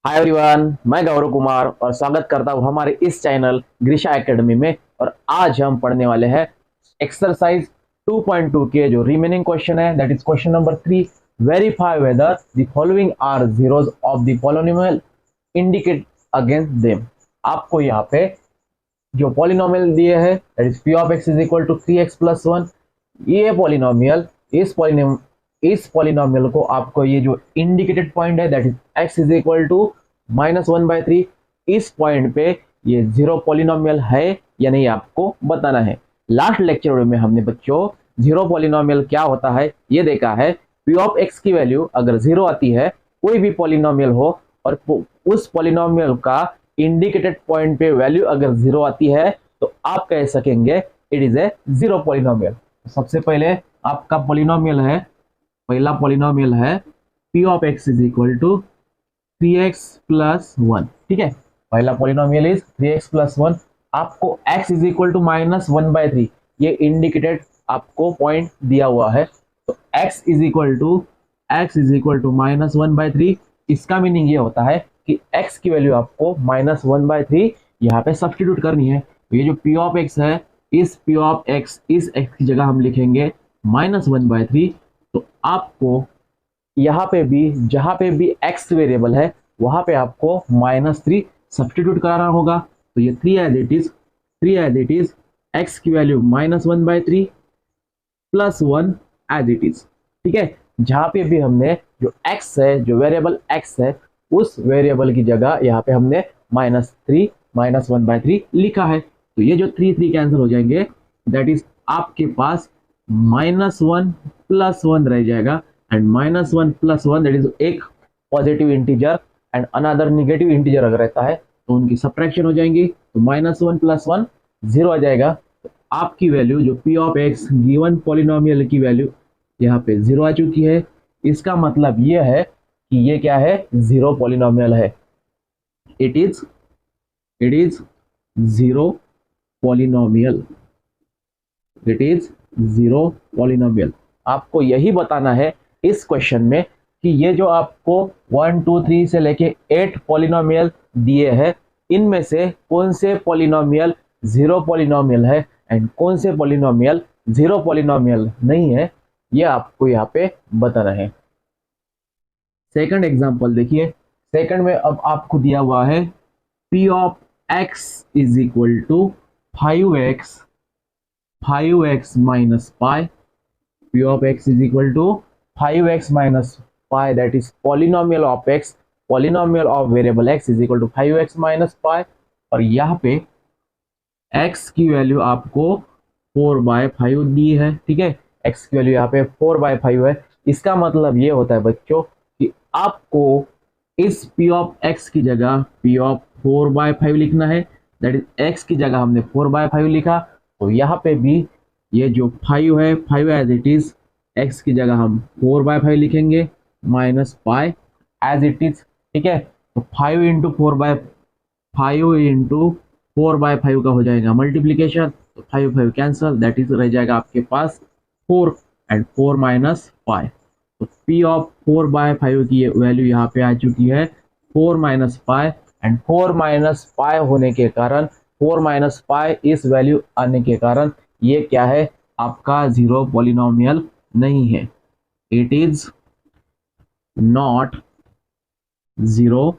Hi everyone, मैं गौरव कुमार और स्वागत करता हूँ हमारे इस चैनल ग्रीशा एकेडमी में। और आज हम पढ़ने वाले हैं एक्सरसाइज 2.2 के जो रिमेनिंग क्वेश्चन है, that is question number 3। Verify whether the following are zeros of the polynomial indicate against them. आपको यहाँ पे जो पॉलिनोमियल दिए है that is p of x is equal to 3x+1। ये पॉलिनोमियल इस पॉलिनोमियल को आपको ये जो इंडिकेटेड पॉइंट है that is x is equal to -1/3, इस पॉइंट पे ये जीरो पॉलिनोमियल है या नहीं आपको बताना है। लास्ट लेक्चर में हमने बच्चों जीरो पॉलिनोमियल क्या होता है ये देखा है। p ऑफ x की वैल्यू अगर जीरो आती है, कोई भी पॉलिनोमियल हो और उस पॉलिनोमियल का इंडिकेटेड पॉइंट पे वैल्यू अगर जीरो आती है तो आप कह सकेंगे it is a zero polynomial. सबसे पहले आपका पॉलिनोमियल है, पहला पॉलिनोमियल है p of x is equal to 3x+1। ठीक है, पहला पॉलिनोमियल इज 3x+1। आपको x इज इक्वल टू -1/3 ये इंडिकेटेड आपको पॉइंट दिया हुआ है, तो x इज इक्वल टू -1/3। इसका मीनिंग ये होता है कि x की वैल्यू आपको -1/3 यहाँ पे सब्स्टिट्यूट करनी है। तो ये जो p ऑफ x है, इस p ऑफ x इस x की जगह हम लिखेंगे -1/3। तो आपको यहाँ पे भी जहाँ पे भी x वेरिएबल है वहां पे आपको -3 सब्स्टिट्यूट कराना होगा। तो ये 3 एज इट इज x की वैल्यू -1/3 +1 एज इट इज। ठीक है, जहाँ पे भी हमने जो x है, जो वेरिएबल x है, उस वेरिएबल की जगह यहाँ पे हमने -3 -1/3 लिखा है। तो ये जो 3 कैंसिल हो जाएंगे, दैट इज आपके पास -1 +1 रह जाएगा। एंड -1 +1 दैट इज एक positive integer and another negative integer अगर रहता है तो उनकी सब्ट्रैक्शन हो जाएंगी। तो -1 +1 0 आ जाएगा। तो आपकी वैल्यू जो p of x given polynomial की वैल्यू यहाँ पे 0 आ चुकी है। इसका मतलब ये है कि ये क्या है, जीरो पॉलिनोमियल है। It is zero polynomial. It is zero polynomial. आपको यही बताना है इस क्वेश्चन में कि ये जो आपको 1 2 3 से लेके 8 पॉलिनोमियल दिए हैं, इनमें से कौन से पॉलिनोमियल जीरो पॉलिनोमियल है एंड कौन से पॉलिनोमियल जीरो पॉलिनोमियल नहीं है, ये आपको यहाँ पे बताना है। सेकंड एग्जांपल देखिए। सेकंड में अब आपको दिया हुआ है p of x is equal to 5x minus pi। p of x is equal to 5x minus pi, that is polynomial of x, polynomial of variable x is equal to 5x minus pi। और यहाँ पे x की value आपको 4/5 दी है। ठीक है, x की value यहाँ पे 4/5 है। इसका मतलब ये होता है बच्चों कि आपको इस p ऑफ x की जगह p ऑफ 4/5 लिखना है। दैट इज x की जगह हमने 4/5 लिखा, तो यहाँ पे भी ये जो 5 है, 5 एज इट इज, x की जगह हम 4/5 लिखेंगे minus pi as it is. ठीक है, तो 5 इंटू 4/5 का हो जाएगा मल्टीप्लीकेशन, तो 5 कैंसल, दैट इज रह जाएगा आपके पास 4 एंड 4 माइनस पाई। तो p ऑफ 4/5 की वैल्यू यहाँ पे आ चुकी है 4 minus pi. And 4 minus pi होने के कारण, 4 माइनस पाई इस वैल्यू आने के कारण ये क्या है, आपका जीरो पॉलिनोमियल नहीं है। It is not zero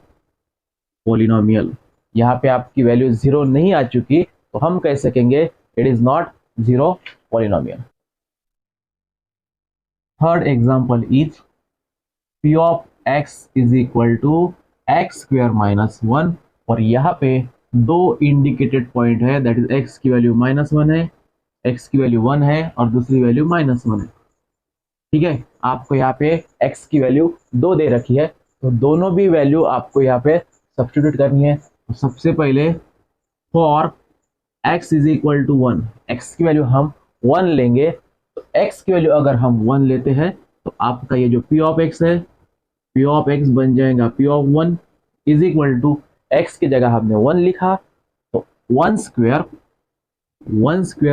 polynomial. यहाँ पे आपकी वैल्यू जीरो नहीं आ चुकी, तो हम कह सकेंगे it is not zero polynomial. Third example is p of x is equal to x² - 1। और यहाँ पे दो इंडिकेटेड पॉइंट है, दैट इज x की वैल्यू -1 है, x की वैल्यू 1 है और दूसरी वैल्यू -1 है। ठीक है, आपको यहाँ पे x की वैल्यू 2 दे रखी है, तो दोनों भी वैल्यू आपको यहाँ पे सब्स्टिट्यूट करनी है। तो सबसे पहले for x is equal to 1, x की वैल्यू हम 1 लेंगे। तो x की वैल्यू अगर हम 1 लेते हैं तो आपका ये जो p ऑफ x है, p ऑफ x बन जाएगा p of 1 is equal to, x की जगह हमने 1 लिखा, तो 1 स्क्वायर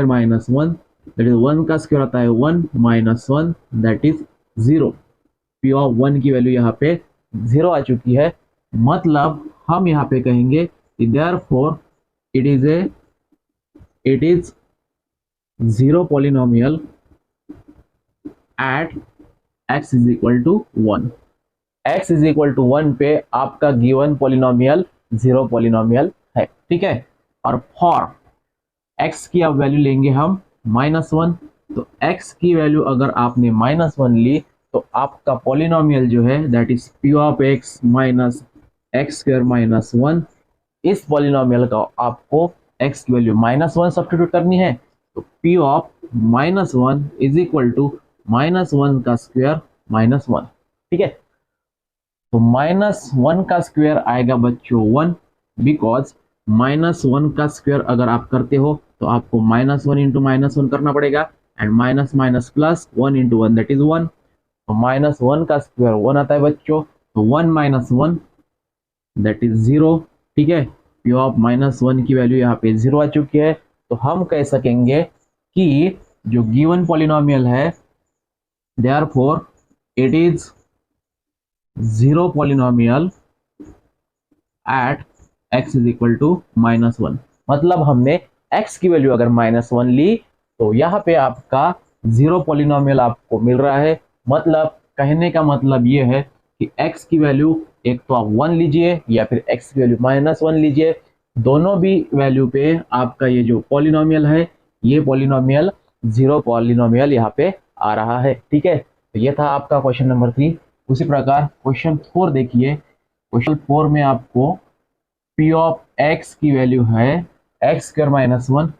माइनस 1, दैट इज 1 का स्क्वायर आता है 1 minus 1, that is 0। p of 1 की वैल्यू यहाँ पे 0 आ चुकी है। मतलब हम यहाँ पे कहेंगे therefore it is zero polynomial at x is equal to 1। x is equal to 1 पे आपका गिवन पॉलिनोमियल जीरो पॉलिनोमियल है, ठीक है। और फॉर x की अब वैल्यू लेंगे हम -1। तो x की वैल्यू अगर आपने -1 ली तो आपका पॉलिनोमियल जो है that is p of x minus x square minus 1। इस पॉलिनोमियल का आपको x की वैल्यू -1 सब्स्टिट्यूट करनी है। तो p of -1 is equal to -1 का स्क्वायर -1, ठीक है। तो -1 का स्क्वायर आएगा बच्चों 1, बिकॉज -1 का स्क्वायर अगर आप करते हो तो आपको -1 इंटू -1 करना पड़ेगा, and minus minus plus 1 into 1 that is 1। तो -1 का स्क्वायर 1 आता है बच्चों, तो 1 माइनस 1 दैट इज 0, ठीक है। पी ऑफ -1 की वैल्यू यहाँ पे 0 आ चुकी है। तो हम कह सकेंगे कि जो गिवन पॉलिनोमियल है therefore it is zero polynomial at x is equal to -1। मतलब हमने x की वैल्यू अगर -1 ली तो यहाँ पे आपका जीरो पॉलिनोमियल आपको मिल रहा है। मतलब कहने का मतलब ये है कि x की वैल्यू एक तो आप 1 लीजिए या फिर x की वैल्यू -1 लीजिए, दोनों भी वैल्यू पे आपका ये जो पॉलिनोमियल है ये पॉलिनोमियल जीरो पॉलिनोमियल यहाँ पे आ रहा है, ठीक है। तो ये था आपका क्वेश्चन नंबर 3। उसी प्रकार क्वेश्चन 4 देखिए। क्वेश्चन 4 में आपको p ऑफ x की वैल्यू है x square minus 1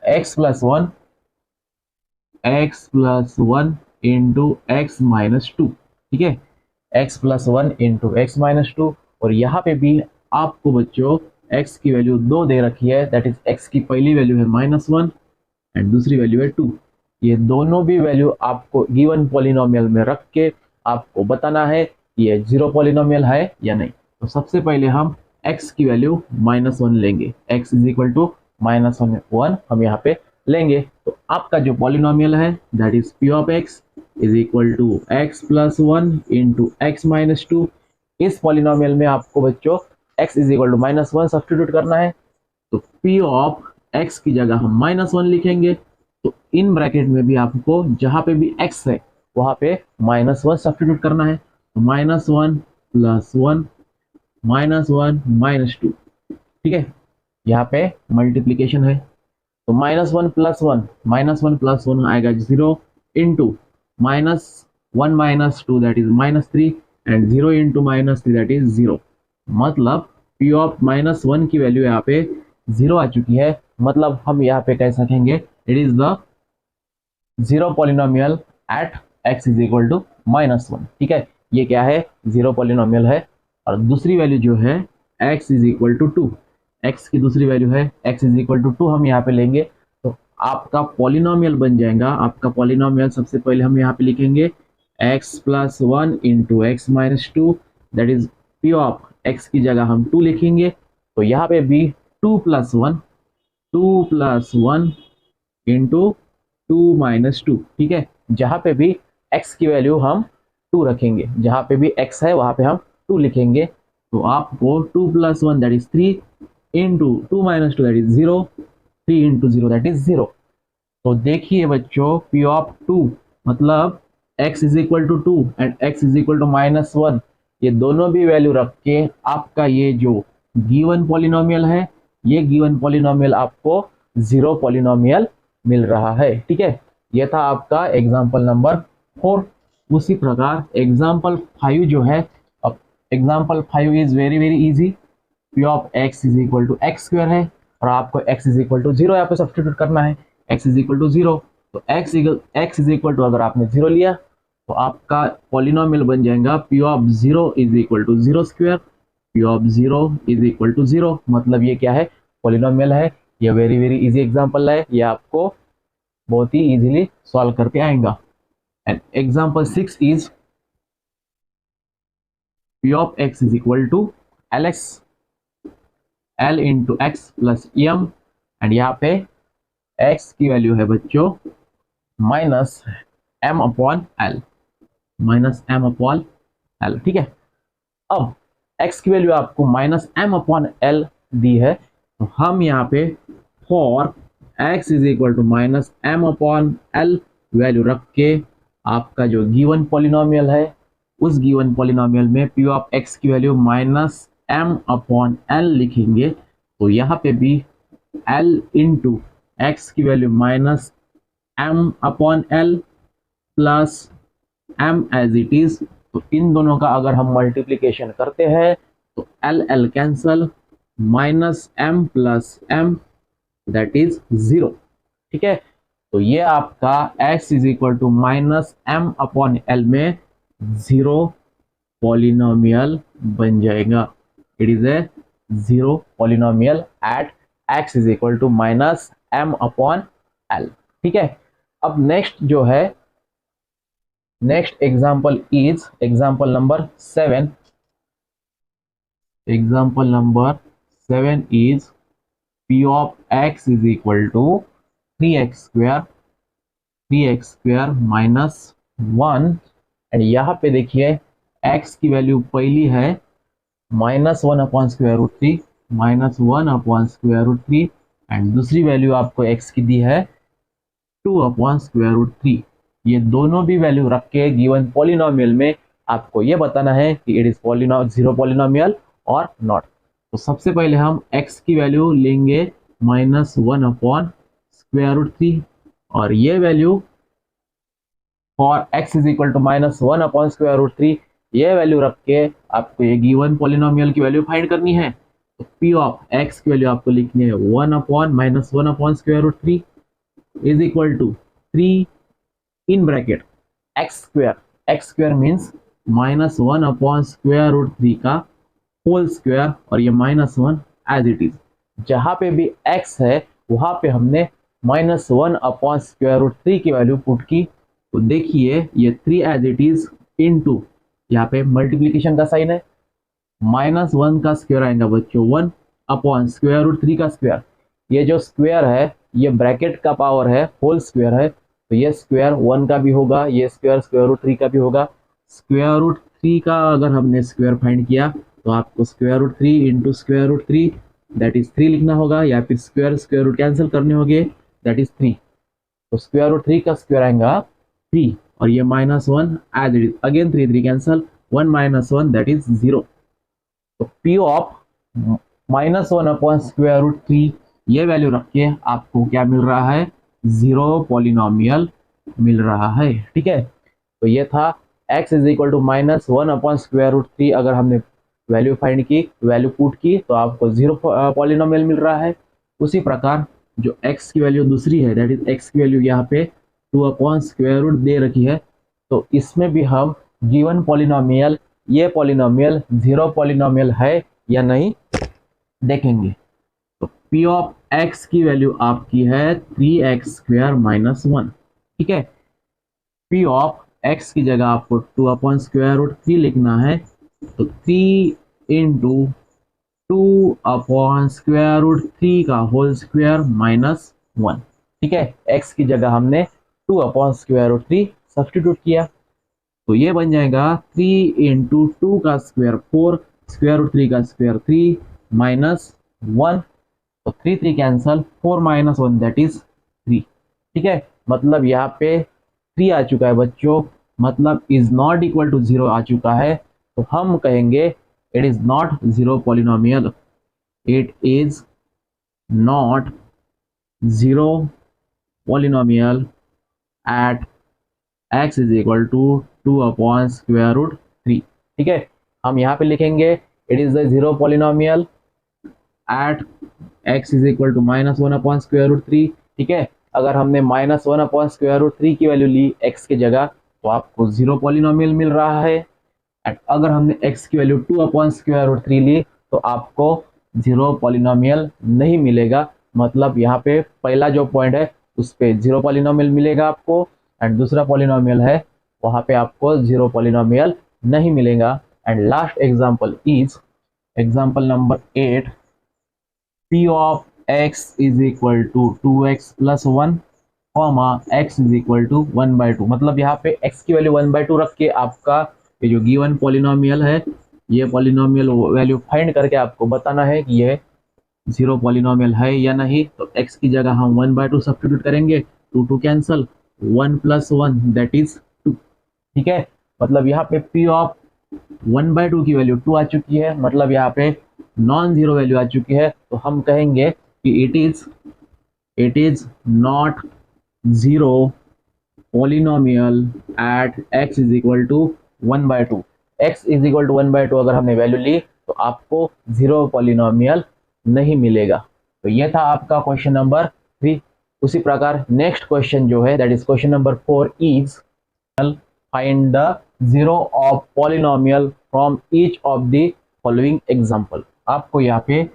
x plus 1 into x minus 2, ठीक है। x plus 1 into x minus 2, और यहाँ पे भी आपको बच्चों x की वैल्यू 2 दे रखी है, दैट इज x की पहली वैल्यू है -1 एंड दूसरी वैल्यू है 2। ये दोनों भी वैल्यू आपको गिवन पॉलिनोमियल में रख के आपको बताना है ये जीरो पॉलिनोमियल है या नहीं। तो सबसे पहले हम x की वैल्यू -1 लेंगे, x इज इक्वल टू -1 हम यहाँ पे लेंगे। तो आपका जो पॉलिनोमियल है that is p of x is equal to x plus 1 into x minus 2। इस पॉलिनोमियल में आपको बच्चों x is equal to -1 substitute करना है। तो p ऑफ x की जगह हम -1 लिखेंगे। तो इन ब्रैकेट में भी आपको जहां पे भी x है वहां पे -1 सब्स्टिट्यूट करना है। तो -1 प्लस 1 -1 -2, ठीक है। यहाँ पे मल्टीप्लीकेशन है। तो -1 प्लस 1 आएगा 0 into -1 -2 that is -3 and 0 into -3 that is 0। मतलब p ऑफ -1 की वैल्यू यहाँ पे 0 आ चुकी है। मतलब हम यहाँ पे कह सकेंगे it is the zero polynomial at x is equal to -1, ठीक है। ये क्या है, जीरो पॉलिनोमियल है। और दूसरी वैल्यू जो है x is equal to 2, x की दूसरी वैल्यू है x इज इक्वल टू 2 हम यहाँ पे लेंगे। तो आपका पॉलिनोमियल बन जाएगा, आपका पॉलिनोमियल सबसे पहले हम यहाँ पे लिखेंगे x plus 1 into x minus 2 that is p of x की जगह हम 2 लिखेंगे। तो यहाँ पे भी 2 प्लस 1 इंटू 2 माइनस 2, ठीक है। जहाँ पे भी x की वैल्यू हम 2 रखेंगे, जहाँ पे भी x है वहाँ पे हम 2 लिखेंगे। तो आपको 2 plus 1 that is 3 into 2 minus 2 that is 0, 3 into 0 that is 0। तो देखिए बच्चों p ऑफ 2 मतलब x is equal to 2 and x is equal to -1, ये दोनों भी वैल्यू रख के आपका ये जो गिवन पॉलिनोमियल है ये गिवन पॉलिनोमियल आपको जीरो पॉलिनोमियल मिल रहा है, ठीक है। ये था आपका एग्जाम्पल नंबर 4। उसी प्रकार एग्जाम्पल 5 जो है, अब example 5 is very easy. p of x is equal to x square है और आपको x इज इक्वल टू 0 यहाँ पे सब्स्टिट्यूट करना है, x इज इक्वल टू 0। तो x इज इक्वल टू अगर आपने 0 लिया तो आपका पॉलिनोमियल बन जाएगा p of 0 is equal to 0 square, p of 0 is equal to 0। मतलब ये क्या है, पॉलिनोमियल है। ये वेरी इजी एग्जांपल है, ये आपको बहुत ही इजीली सॉल्व करके आएगा। And example 6 is p of x is equal to l into x plus m and यहाँ पे x की वैल्यू है बच्चों -m अपॉन l, ठीक है। अब x की वैल्यू आपको माइनस एम अपॉन एल दी है, तो हम यहाँ पे for x is equal to minus m upon l value रख के आपका जो गिवन पॉलिनोमियल है उस गिवन पॉलिनोमियल में p ऑफ x की value minus m upon l लिखेंगे। तो यहाँ पे भी l इंटू एक्स की value minus m upon l plus m as it is. तो इन दोनों का अगर हम मल्टीप्लीकेशन करते हैं तो l l cancel, minus m plus m that is 0। ठीक है, तो ये आपका x is equal to minus m upon l में 0 पॉलिनोमियल बन जाएगा। It is a 0 polynomial at x is equal to minus m upon l. ठीक है, अब नेक्स्ट जो है, next example is example number 7। Example number 7 is p of x is equal to 3x square minus 1। And यहाँ पे देखिए x की वैल्यू पहली है minus 1 upon square root 3, minus 1 upon square root 3, and दूसरी वैल्यू आपको x की दी है 2 अपॉन स्क्वायर रूट 3। ये दोनों भी वैल्यू रख के गिवन पॉलिनोमियल में आपको ये बताना है कि इट इज 0 पॉलिनोमियल और नॉट। तो सबसे पहले हम x की वैल्यू लेंगे माइनस 1 अपॉन स्क्वायर रूट 3, और ये value for x is equal to minus 1 upon square root 3, ये वैल्यू रख के आपको ये गिवन पॉलिनोमियल की वैल्यू फाइंड करनी है। तो p ऑफ x की वैल्यू आपको लिखनी है 1 upon minus 1 upon square root 3 is equal to 3 in bracket x square means minus 1 upon square root 3 का होल स्क्वायर, और ये माइनस 1 एज इट इज। जहां पे भी x है वहां पे हमने माइनस 1 अपॉन स्क्वायर रूट 3 की वैल्यू पुट की। तो देखिए ये 3 एज इट इज इनटू, यहाँ पे मल्टीप्लीकेशन का साइन है, माइनस 1 का स्क्वायर आएगा बच्चों 1 अपॉन स्क्वायर रूट 3 का स्क्वायर। ये जो स्क्वायर है ये ब्रैकेट का पावर है, होल स्क्वायर है, तो ये स्क्वायर 1 का भी होगा, ये स्क्वायर स्क्वायर रूट 3 का भी होगा। स्क्वायर रूट 3 का अगर हमने स्क्वायर फाइंड किया तो आपको square root 3 into square root 3 that is 3 लिखना होगा, या फिर स्क्वायर स्क्वायर रूट कैंसिल करने होंगे दैट इज 3। तो स्क्वायर रूट 3 का स्क्वायर आएगा 3, और ये minus 1 as it is, again 3 3 cancel, 1 minus 1 that is 0। तो p of minus 1 upon square root 3 ये वैल्यू रख के आपको क्या मिल रहा है, 0 पॉलिनोमियल मिल रहा है। ठीक है, तो ये था x is equal to minus 1 upon square root 3। अगर हमने वैल्यू फाइंड की, वैल्यू पुट की, तो आपको 0 पॉलिनोमियल मिल रहा है। उसी प्रकार जो x की वैल्यू दूसरी है दैट इज x की वैल्यू यहाँ पे 2 अपॉन स्क्वायर रूट दे रखी है, तो इसमें भी हम गिवन पॉलिनोमियल, ये पॉलिनोमियल 0 पॉलिनोमियल है या नहीं देखेंगे। तो p ऑफ x की वैल्यू आपकी है 3x स्क्वायर माइनस 1। ठीक है, p ऑफ x की जगह आपको 2 अपॉन स्क्वायर रूट 3 लिखना है, तो 3 इंटू 2 अपॉन स्क्वायर रूट 3 का होल स्क्वायर माइनस 1। ठीक है, x की जगह हमने 2 अपॉन स्क्वायर रूट 3 सब्स्टिट्यूट किया, तो ये बन जाएगा 3 इंटू 2 का स्क्वायर 4, स्क्वायर रूट 3 का स्क्वायर 3 माइनस 1। तो 3 3 कैंसल, 4 माइनस 1 दैट इज 3। ठीक है, मतलब यहाँ पे 3 आ चुका है बच्चों, मतलब इज नॉट इक्वल टू 0 आ चुका है। तो हम कहेंगे it is not 0 polynomial, it is not 0 polynomial at x is equal to 2 upon square root 3। ठीक है, हम यहाँ पे लिखेंगे it is the 0 polynomial at x is equal to minus 1 upon square root 3। ठीक है, अगर हमने माइनस 1 अपॉन स्क्वायर रूट 3 की वैल्यू ली x की जगह तो आपको 0 पॉलिनोमियल मिल रहा है। एंड अगर हमने x की वैल्यू 2 अपॉन स्क्वायर रूट 3 ली तो आपको 0 पॉलिनोमियल नहीं मिलेगा। मतलब यहाँ पे पहला जो पॉइंट है उस पे 0 पॉलिनोमियल मिलेगा आपको, एंड दूसरा पॉलिनोमियल है वहाँ पे आपको 0 पॉलिनोमियल नहीं मिलेगा। And last example is example number 8, p of x is equal to 2x plus 1 comma x is equal to 1/2। मतलब यहाँ पे x की वैल्यू 1/2 रख के आपका ये जो गिवन पॉलिनोमियल है ये पॉलिनोमियल वैल्यू फाइंड करके आपको बताना है कि ये 0 पॉलिनोमियल है या नहीं। तो x की जगह हम 1/2 सब्स्टिट्यूट करेंगे, 2 कैंसल, 1 + 1 दैट इज 2। ठीक है, मतलब यहाँ पे p ऑफ 1/2 की वैल्यू 2 आ चुकी है, मतलब यहाँ पे नॉन जीरो वैल्यू आ चुकी है। तो हम कहेंगे कि it is not zero polynomial at x is equal to 1/2। x is equal to 1/2 अगर हमने वैल्यू ली तो आपको जीरो पॉलिनोमियल नहीं मिलेगा। तो ये था आपका क्वेश्चन नंबर 3। उसी प्रकार नेक्स्ट क्वेश्चन जो है that is question number 4 is find the zero of polynomial from each of the following example. आपको यहाँ पे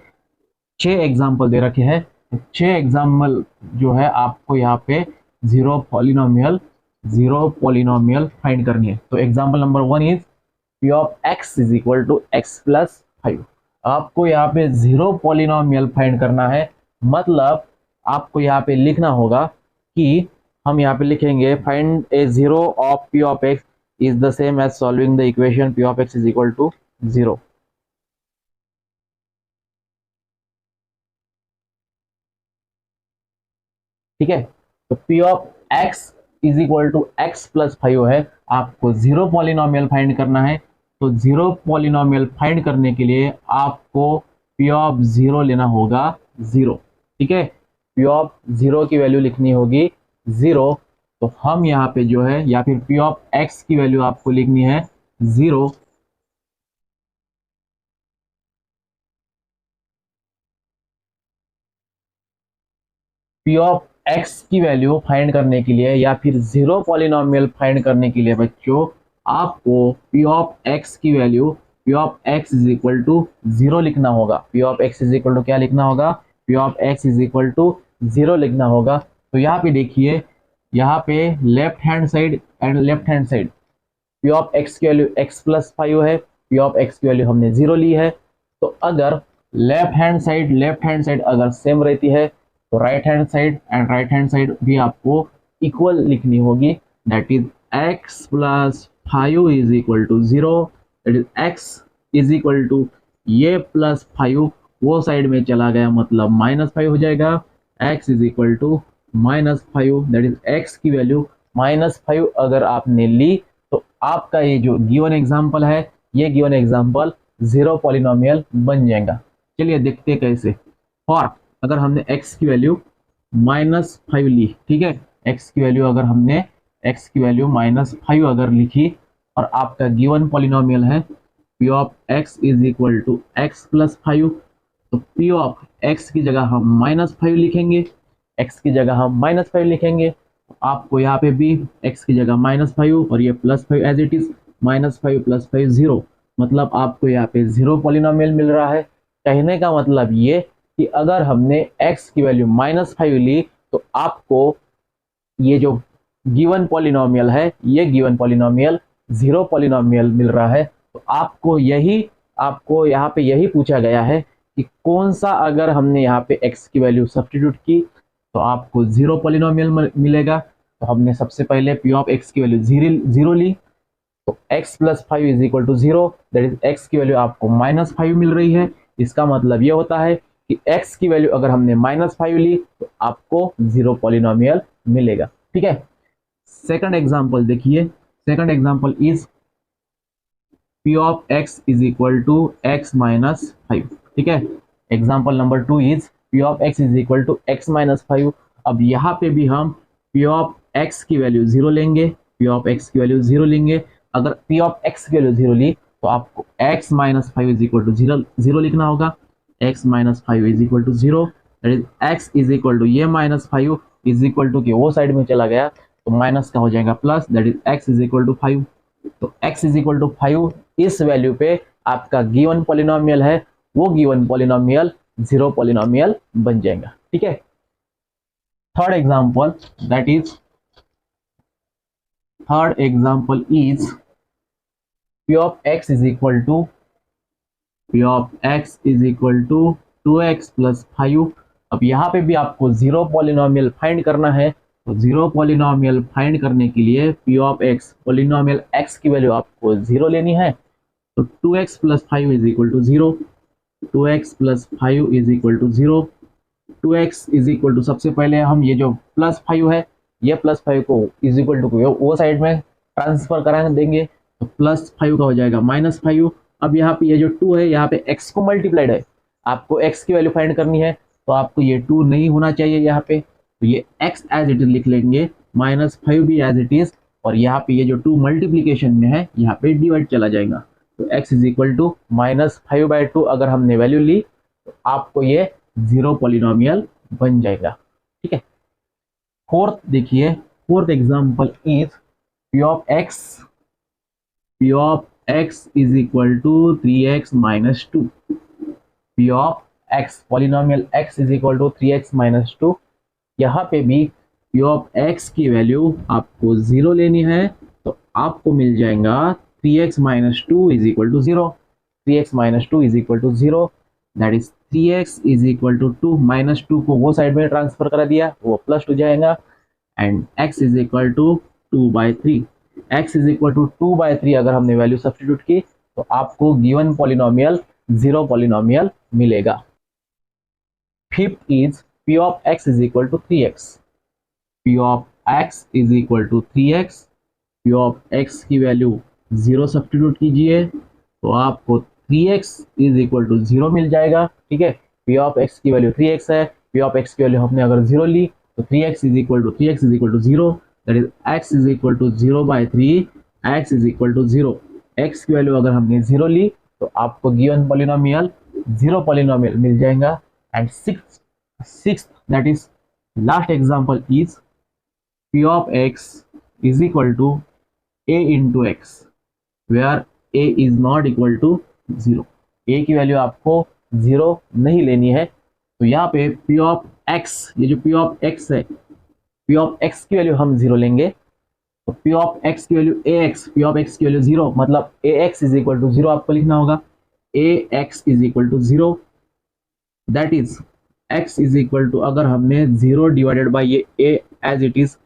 6 एग्जांपल दे रखे हैं। 6 एग्जांपल जो है आपको यहाँ पे जीरो पॉलिनोमियल फाइंड करनी है। तो example number 1 is p of x is equal to x plus 5। आपको यहाँ पे जीरो पॉलिनोमियल फाइंड करना है, मतलब आपको यहाँ पे लिखना होगा कि हम यहाँ पे लिखेंगे find a zero of p of x is the same as solving the equation p of x is equal to 0। ठीक है, तो p of x is equal to x plus 5 है। आपको जीरो पॉलिनोमियल फाइंड करना है। तो zero polynomial find करने के लिए आपको p ऑफ 0 लेना होगा 0। ठीक है, p ऑफ 0 की वैल्यू लिखनी होगी 0। तो हम यहाँ पे जो है या फिर p ऑफ x की वैल्यू आपको लिखनी है 0। p ऑफ x की वैल्यू फाइंड करने के लिए या फिर जीरो पॉलिनोमियल फाइंड करने के लिए बच्चों आपको p ऑफ x की value p of x is equal to 0 लिखना होगा। p of x is equal to क्या लिखना होगा? p of x is equal to 0 लिखना होगा। तो यहाँ पे देखिए, यहाँ पे left hand side and left hand side p of x की वैल्यू x प्लस 5 है, p ऑफ x की वैल्यू हमने 0 ली है। तो अगर लेफ्ट हैंड साइड अगर सेम रहती है तो राइट हैंड साइड भी आपको इक्वल लिखनी होगी। That is x plus 5 is equal to 0। That is x is equal to ये प्लस 5 वो साइड में चला गया, मतलब -5 हो जाएगा। x is equal to -5 that is x की वैल्यू -5 अगर आपने ली तो आपका ये जो गिवन एग्जाम्पल है ये गिवन एग्जाम्पल जीरो पॉलिनोमियल बन जाएगा। चलिए देखते कैसे। और अगर हमने x की वैल्यू -5 ली, ठीक है, x की वैल्यू अगर हमने x की वैल्यू -5 अगर लिखी और आपका गिवन पॉलिनोमियल है p of x is equal to x plus 5। तो p ऑफ x की जगह हम -5 लिखेंगे, x की जगह हम -5 लिखेंगे। आपको यहाँ पे भी x की जगह -5 और ये +5 एज इट इज, -5 + 5 0, मतलब आपको यहाँ पे जीरो पॉलिनोमियल मिल रहा है। कहने का मतलब ये कि अगर हमने x की वैल्यू -5 ली तो आपको ये जो गिवन पॉलिनोमियल है ये गिवन पॉलिनोमियल जीरो पॉलिनोमियल मिल रहा है। तो आपको यहाँ पे यही पूछा गया है कि कौन सा अगर हमने यहाँ पे x की वैल्यू सब्स्टिट्यूट की तो आपको जीरो पॉलिनोमियल मिलेगा। तो हमने सबसे पहले p ऑफ x की वैल्यू 0 ली, तो x plus 5 is equal to 0, that is x की वैल्यू आपको -5 मिल रही है। इसका मतलब ये होता है कि x की वैल्यू अगर हमने -5 ली तो आपको जीरो पॉलिनोमियल मिलेगा। ठीक है, सेकंड एग्जांपल देखिए। Second example is p of x is equal to x minus 5। ठीक है, example number 2 is p of x is equal to x minus 5। अब यहाँ पे भी हम p ऑफ x की वैल्यू 0 लेंगे, p ऑफ x की वैल्यू 0 लेंगे। अगर p ऑफ x की वैल्यू 0 ली तो आपको x minus 5 is equal to 0 लिखना होगा। x minus 5 is equal to 0, that is x is equal to ये -5 इज इक्वल टू कि वो साइड में चला गया तो माइनस का हो जाएगा plus, that is x is equal to 5। तो x इज इक्वल टू 5 इस वैल्यू पे आपका गिवन पॉलिनोमियल है, वो गिवन पॉलिनोमियल जीरो पॉलिनोमियल बन जाएगा। ठीक है, third example is p of x is equal to 2x plus 5। अब यहाँ पे भी आपको जीरो पॉलिनोमियल फाइंड करना है। तो जीरो पॉलिनोमियल फाइंड करने के लिए p of x polynomial x की वैल्यू आपको 0 लेनी है तो 2x plus 5 is equal to 0, 2x plus 5 is equal to 0, 2x is equal to, सबसे पहले हम ये जो प्लस 5 है, ये प्लस 5 को इज इक्वल टू वो साइड में ट्रांसफर करा देंगे, तो प्लस 5 का हो जाएगा माइनस 5। अब यहाँ पे ये जो 2 है, यहाँ पे x को मल्टीप्लाइड है, आपको x की वैल्यू फाइंड करनी है, तो आपको ये 2 नहीं होना चाहिए यहाँ पे, तो ये x एज इट इज लिख लेंगे, माइनस 5 भी एज इट इज, और यहाँ पे ये जो 2 मल्टीप्लीकेशन में है, यहाँ पे डिवाइड चला जाएगा, तो x इज इक्वल टू -5/2 अगर हमने वैल्यू ली, तो आपको ये 0 पॉलिनोमियल बन जाएगा। ठीक है, फोर्थ देखिए, fourth example is p of x is equal to 3x minus 2, p of x polynomial x is equal to 3x minus 2। यहाँ पे भी p ऑफ x की वैल्यू आपको 0 लेनी है, तो आपको मिल जाएगा 3x minus 2 is equal to 0, 3x minus 2 is equal to 0, that is 3x is equal to 2, minus 2 को वो साइड में ट्रांसफर करा दिया, वो प्लस 2 जाएगा, and x is equal to 2/3, x is equal to 2/3 अगर हमने वैल्यू सब्स्टिट्यूट की, तो आपको गिवन पॉलिनोमियल 0 पॉलिनोमियल मिलेगा। Fifth is p of x is equal to 3x, p of x is equal to 3x, p of x की value 0 substitute कीजिए, तो आपको 3x इज इक्वल टू 0 मिल जाएगा। ठीक है, p ऑफ x की value 3x है, p ऑफ x की वैल्यू हमने अगर 0 ली, तो 3x is equal to 0, that is x is equal to 0/3, x is equal to 0, x की वैल्यू अगर हमने 0 ली, तो आपको गिवन पॉलिनोमियल 0 पॉलिनोमियल मिल जाएगा। And sixth that is last example is p of x is equal to a into x, where a is not equal to 0, a की value आपको 0 नहीं लेनी है, तो यहाँ पे p ऑफ x, ये जो p ऑफ x है, p ऑफ x की वैल्यू हम 0 लेंगे, तो p ऑफ x की value ax, p of x की वैल्यू 0, मतलब ax इज इक्वल टू 0 आपको लिखना होगा, ax is equal to 0, that is x is equal to, अगर हमने 0 डिवाइडेड बाय ये a as it is,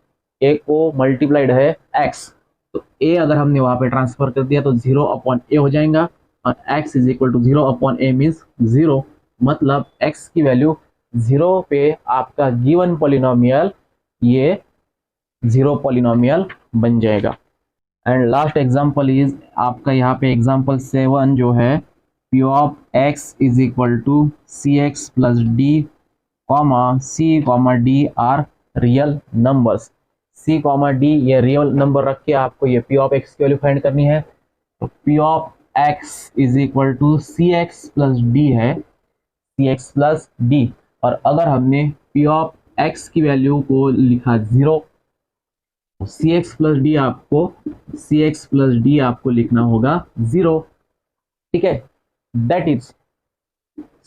a को मल्टीप्लाइड है x, तो a अगर हमने वहां पे ट्रांसफर कर दिया, तो 0 अपॉन a हो जाएगा, और x is equal to 0 upon a means 0, मतलब x की वैल्यू 0 पे आपका गिवन पॉलिनोमियल ये 0 पॉलिनोमियल बन जाएगा। एंड लास्ट एग्जांपल इज आपका यहाँ पे एग्जांपल 7 जो है, p of x is equal to cx plus d, c, d are real numbers, c, d ये रियल नंबर रख के आपको ये p ऑफ x की वैल्यू फाइंड करनी है, तो p of x is equal to cx plus d है, cx प्लस d, और अगर हमने p ऑफ x की वैल्यू को लिखा 0, तो cx प्लस d आपको लिखना होगा 0। ठीक है, that is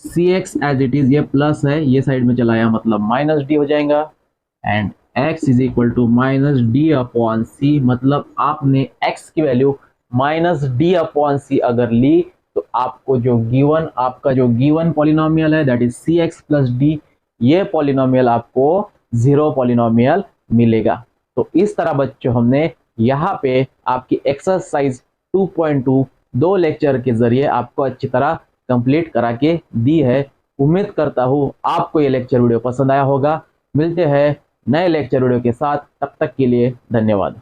cx as it is, ये प्लस है, ये साइड में चलाया मतलब माइनस d हो जाएगा, and x is equal to minus d upon c, मतलब आपने x की value minus d upon c अगर ली, तो आपको जो गिवन पॉलिनोमियल है that is cx plus d, ये पॉलिनोमियल आपको 0 पॉलिनोमियल मिलेगा। तो इस तरह बच्चों हमने यहाँ पे आपकी एक्सरसाइज 2.2 दो लेक्चर के जरिए आपको अच्छी तरह कंप्लीट करा के दी है। उम्मीद करता हूँ आपको ये लेक्चर वीडियो पसंद आया होगा। मिलते हैं नए लेक्चर वीडियो के साथ, तब तक के लिए धन्यवाद।